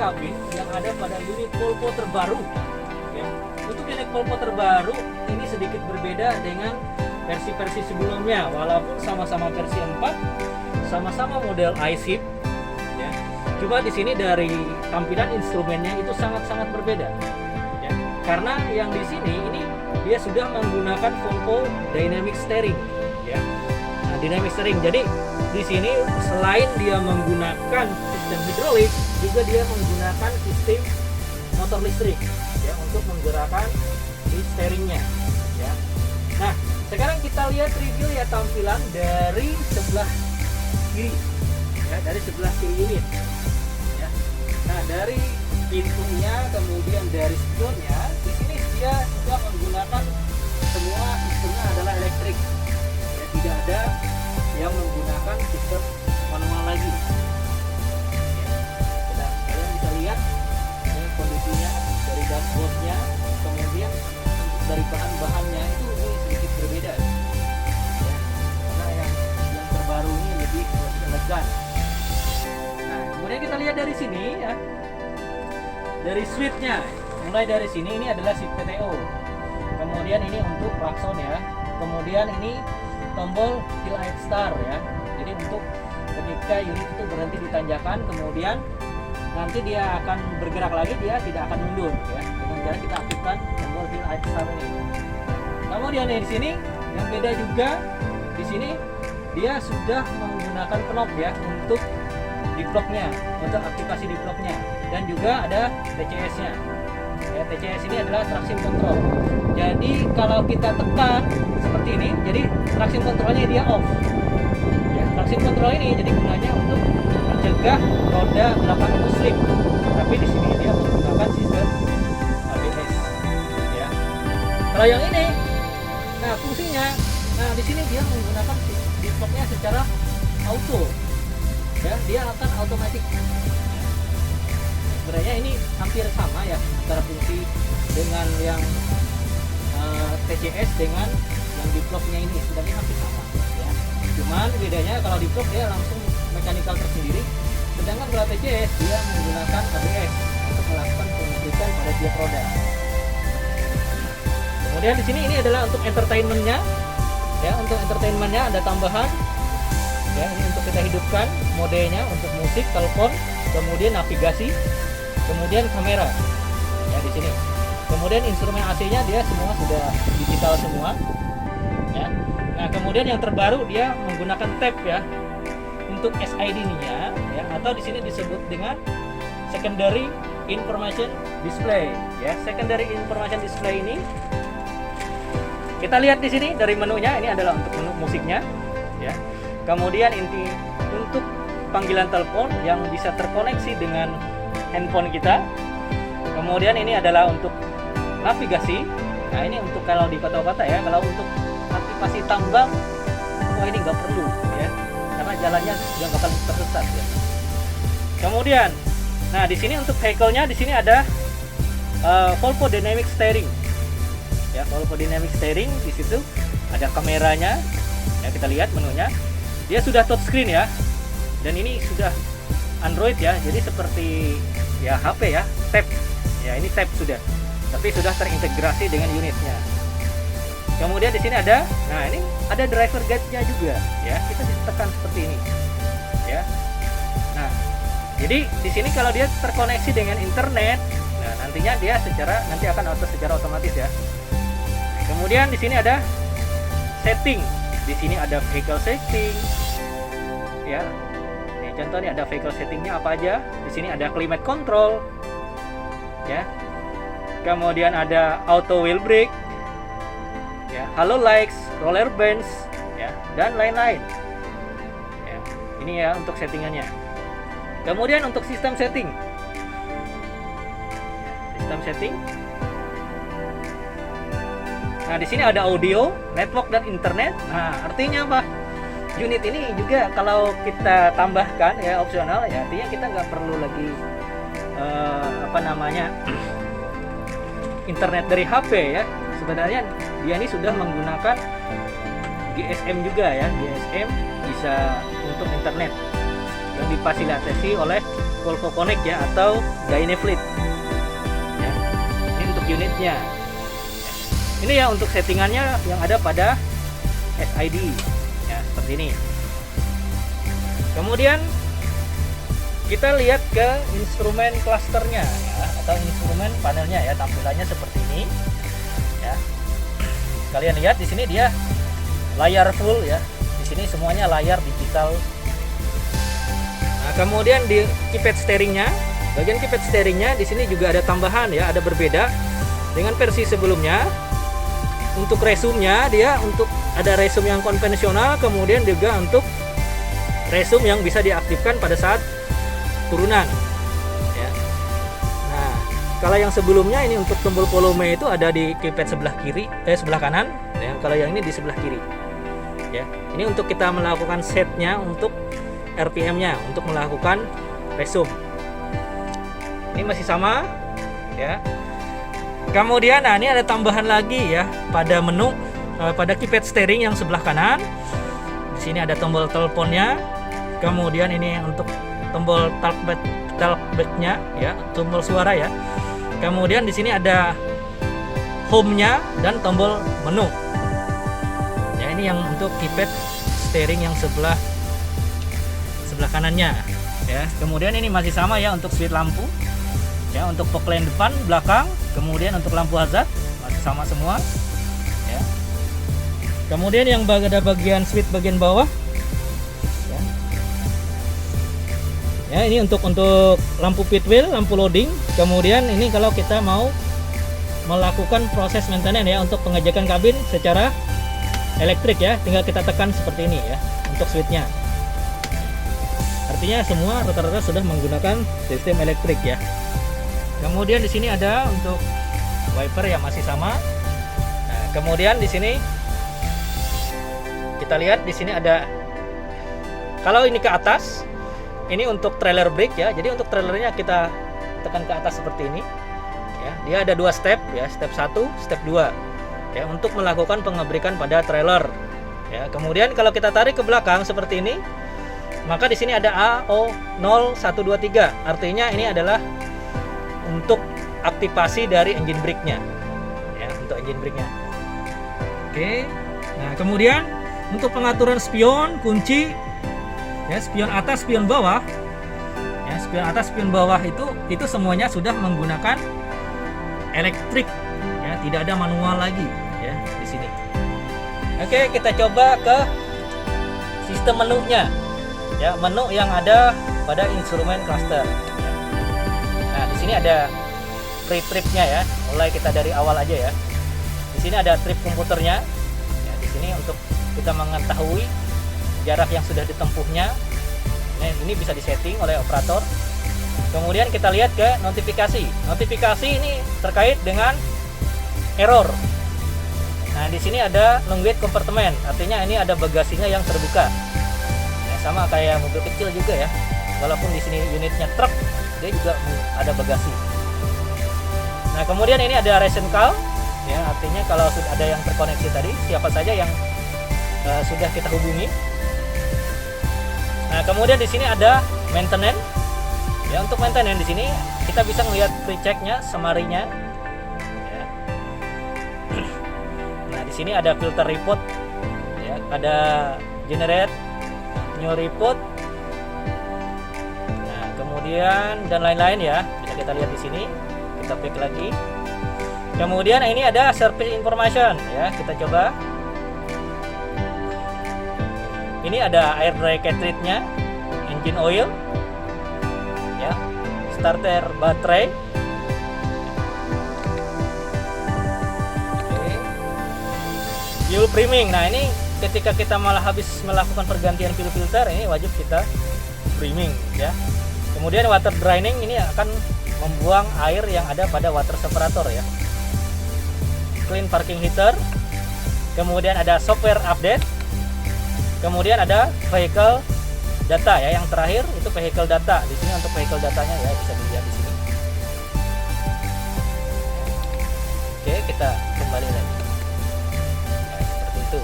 kabin yang ada pada unit Volvo terbaru. Ya. Untuk unit Volvo terbaru ini sedikit berbeda dengan versi-versi sebelumnya, walaupun sama-sama versi 4, sama-sama model iShift. Ya. Cuma di sini dari tampilan instrumennya itu sangat-sangat berbeda. Ya. Karena yang di sini ini dia sudah menggunakan Volvo Dynamic Steering. Ya. Nah, Dynamic Steering. Jadi di sini selain dia menggunakan sistem hidrolik, juga dia menggunakan sistem motor listrik ya untuk menggerakkan di steeringnya ya. Nah, sekarang kita lihat review ya tampilan dari sebelah kiri ya, dari sebelah kiri unit ya. Nah, dari pintunya kemudian dari spionnya di sini dia sudah menggunakan semua sistemnya adalah elektrik ya, tidak ada yang menggunakan sistem manual lagi. Kalian bisa lihat ya, kondisinya dari dashboardnya, kemudian dari bahan-bahannya itu ini sedikit berbeda ya. Karena yang terbaru ini lebih elegan. Nah, kemudian kita lihat dari sini ya, dari switchnya, mulai dari sini ini adalah switch PTO, kemudian ini untuk klakson ya, kemudian ini tombol hill light star ya, jadi untuk ketika unit itu berhenti di tanjakan, kemudian nanti dia akan bergerak lagi, dia tidak akan mundur ya, dengan cara kita aktifkan tombol hill light star ini. Kemudian di sini yang beda juga, di sini dia sudah menggunakan knob ya untuk diploknya, untuk aktivasi diploknya, dan juga ada TCS-nya. Ya, TCS ini adalah traction control. Jadi kalau kita tekan seperti ini, jadi traction controlnya dia off. Ya, traction control ini jadi gunanya untuk mencegah roda belakang itu slip. Tapi di sini dia menggunakan sistem ABS. Ya. Kalau yang ini, nah fungsinya, nah di sini dia menggunakan diploknya secara auto. Ya, dia akan otomatis. Sebenarnya ini hampir sama ya antara fungsi dengan yang TCS dengan yang diploknya ini, sebenarnya hampir sama ya. Cuman bedanya kalau diplok dia langsung mechanical tersendiri, sedangkan kalau TCS dia menggunakan ABS untuk melakukan pengecekan pada tiap roda. Kemudian di sini ini adalah untuk entertainmentnya ya, untuk entertainmentnya ada tambahan ya, ini untuk kita hidupkan modenya untuk musik, telepon, kemudian navigasi, kemudian kamera ya di sini. Kemudian instrumen AC-nya dia semua sudah digital semua ya. Nah, kemudian yang terbaru dia menggunakan tab ya untuk SID-nya ya, atau di sini disebut dengan secondary information display ya. Secondary information display ini kita lihat di sini dari menunya, ini adalah untuk menu musiknya ya. Kemudian inti untuk panggilan telepon yang bisa terkoneksi dengan handphone kita. Kemudian ini adalah untuk navigasi. Nah, ini untuk kalau di kota-kota ya. Kalau untuk aktivasi tambang, wah ini nggak perlu ya, karena jalannya sudah nggak akan tersesat ya. Kemudian, nah di sini untuk vehicle-nya di sini ada Volvo Dynamic Steering. Ya, Volvo Dynamic Steering, di situ ada kameranya. Ya, kita lihat menunya. Dia sudah touchscreen ya. Dan ini sudah Android ya. Jadi seperti ya HP ya, tab. Ya, ini tab sudah. Tapi sudah terintegrasi dengan unitnya. Kemudian di sini ada, nah ini ada driver guide-nya juga ya. Kita ditekan seperti ini. Ya. Nah, jadi di sini kalau dia terkoneksi dengan internet, nah nantinya dia nanti akan secara otomatis ya. Kemudian di sini ada setting. Di sini ada vehicle setting. Ya. Nih contohnya ada vehicle settingnya apa aja. Di sini ada climate control. Ya. Kemudian ada auto wheel brake. Ya, halo lights, roller bands ya, dan lain-lain. Ya. Ini ya untuk settingannya. Kemudian untuk sistem setting. Sistem setting. Nah, di sini ada audio, network dan internet. Nah, artinya apa? Unit ini juga kalau kita tambahkan ya opsional ya, artinya kita nggak perlu lagi internet dari HP ya. Sebenarnya dia ini sudah menggunakan GSM juga ya. GSM bisa untuk internet yang difasilitasi oleh Volvo Connect ya, atau Dynafleet ya. Ini untuk unitnya. Ini ya untuk settingannya yang ada pada SID ya, seperti ini. Kemudian kita lihat ke instrumen clusternya ya, atau instrumen panelnya ya, tampilannya seperti ini ya. Kalian lihat di sini dia layar full ya. Di sini semuanya layar digital. Nah, kemudian di keypad steeringnya, bagian keypad steeringnya di sini juga ada tambahan ya, ada berbeda dengan versi sebelumnya. Untuk resume-nya dia untuk ada resume yang konvensional, kemudian juga untuk resume yang bisa diaktifkan pada saat turunan ya. Nah, kalau yang sebelumnya ini untuk tombol volume itu ada di keypad sebelah kiri, sebelah kanan ya. Kalau yang ini di sebelah kiri ya. Ini untuk kita melakukan setnya untuk RPM-nya, untuk melakukan resume. Ini masih sama ya. Kemudian nah ini ada tambahan lagi ya pada menu, pada keypad steering yang sebelah kanan. Di sini ada tombol teleponnya. Kemudian ini untuk tombol talkback-nya ya, tombol suara ya. Kemudian di sini ada home-nya dan tombol menu. Ya, ini yang untuk keypad steering yang sebelah kanannya ya. Kemudian ini masih sama ya untuk switch lampu. Ya, untuk fog lamp depan, belakang, kemudian untuk lampu hazard masih sama semua ya. Kemudian yang ada bagian switch bagian bawah ya. Ya, ini untuk lampu pit wheel, lampu loading. Kemudian ini kalau kita mau melakukan proses maintenance ya, untuk pengecekan kabin secara elektrik ya, tinggal kita tekan seperti ini ya untuk switchnya. Artinya semua rata-rata sudah menggunakan sistem elektrik ya. Kemudian di sini ada untuk wiper yang masih sama. Nah, kemudian di sini kita lihat di sini ada, kalau ini ke atas, ini untuk trailer brake ya. Jadi untuk trailernya kita tekan ke atas seperti ini. Ya, dia ada dua step ya, step 1, step 2 ya, untuk melakukan pengebrikan pada trailer. Ya, kemudian kalau kita tarik ke belakang seperti ini, maka di sini ada AO0123. Artinya ini adalah untuk aktivasi dari engine brake-nya ya, untuk engine brake-nya. Oke. Nah, kemudian untuk pengaturan spion, kunci ya, spion atas, spion bawah ya, spion atas, spion bawah itu semuanya sudah menggunakan elektrik ya, tidak ada manual lagi ya di sini. Oke, kita coba ke sistem menunya ya, menu yang ada pada instrumen cluster. Nah, di sini ada trip-tripnya ya. Mulai kita dari awal aja ya. Di sini ada trip komputernya. Ya, di sini untuk kita mengetahui jarak yang sudah ditempuhnya. Nah, ini bisa disetting oleh operator. Kemudian kita lihat ke notifikasi. Notifikasi ini terkait dengan error. Nah, di sini ada long wait compartment. Artinya ini ada bagasinya yang terbuka. Ya, sama kayak mobil kecil juga ya. Walaupun di sini unitnya truk, dia juga ada bagasi. Nah, kemudian ini ada ration call ya, artinya kalau sudah ada yang terkoneksi tadi, siapa saja yang sudah kita hubungi. Nah, kemudian di sini ada maintenance ya. Untuk maintenance di sini kita bisa melihat pre-check-nya, summary-nya ya. Nah, di sini ada filter report ya, ada generate new report. Kemudian dan lain-lain ya, bisa kita lihat di sini. Kita klik lagi. Kemudian ini ada service information ya, kita coba. Ini ada air dry cartridge-nya, engine oil ya, starter baterai. Oke. Fuel priming. Nah, ini ketika kita malah habis melakukan pergantian fuel filter, ini wajib kita priming ya. Kemudian water draining, ini akan membuang air yang ada pada water separator ya. Clean parking heater. Kemudian ada software update. Kemudian ada vehicle data ya, yang terakhir itu vehicle data. Di sini untuk vehicle datanya ya, bisa dilihat di sini. Oke, kita kembali lagi. Nah, seperti itu.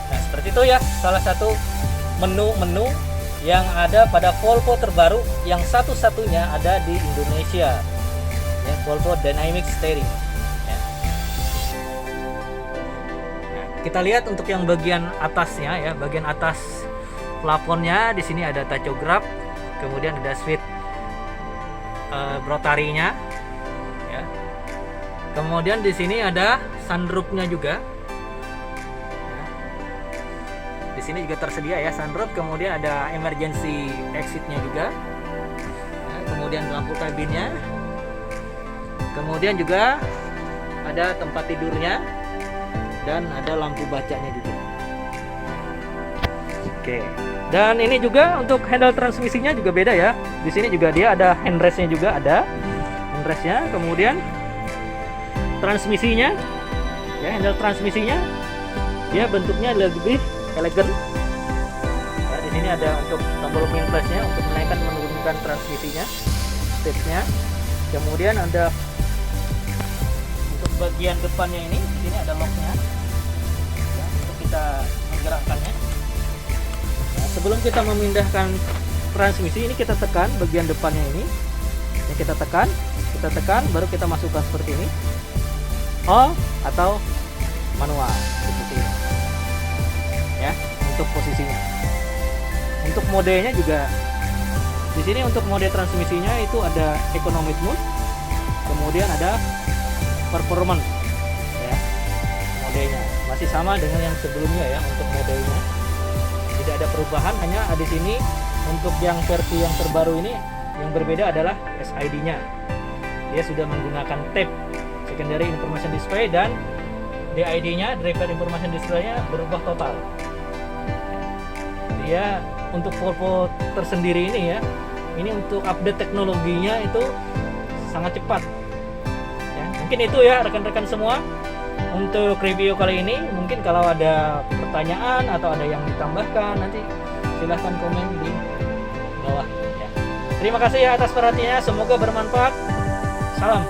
Nah, seperti itu ya, salah satu menu-menu yang ada pada Volvo terbaru yang satu-satunya ada di Indonesia, ya, Volvo Dynamic Steering, ya. Nah, kita lihat untuk yang bagian atasnya, ya, bagian atas plafonnya di sini ada tachograph, kemudian ada switch rotarinya, ya. Kemudian di sini ada sunroofnya juga. Di sini juga tersedia ya sunroof, kemudian ada emergency exitnya juga, ya, kemudian lampu kabinnya, kemudian juga ada tempat tidurnya dan ada lampu bacanya juga. Oke, dan ini juga untuk handle transmisinya juga beda ya. Di sini juga dia ada handrestnya juga, ada handrestnya, kemudian transmisinya, ya, handle transmisinya dia bentuknya lebih elegan. Ya, di sini ada untuk tombol pin flashnya untuk menaikkan menurunkan transmisinya, stage-nya. Kemudian ada untuk bagian depannya ini, di sini ada lock-nya, ya, untuk kita menggerakkannya. Nah, sebelum kita memindahkan transmisi ini kita tekan bagian depannya ini, ya, kita tekan, baru kita masukkan seperti ini, on atau manual seperti ini. Ya, untuk posisinya. Untuk modenya juga di sini untuk mode transmisinya itu ada economic mode, kemudian ada performance, ya, modenya masih sama dengan yang sebelumnya ya. Untuk modenya tidak ada perubahan, hanya di sini untuk yang versi yang terbaru ini yang berbeda adalah SID-nya. Dia sudah menggunakan tape secondary information display, dan DID-nya, driver information display-nya berubah total. Ya, untuk Volvo tersendiri ini ya, ini untuk update teknologinya itu sangat cepat, ya. Mungkin itu ya rekan-rekan semua untuk review kali ini. Mungkin kalau ada pertanyaan atau ada yang ditambahkan, nanti silahkan komen di bawah, ya. Terima kasih ya atas perhatiannya, semoga bermanfaat. Salam.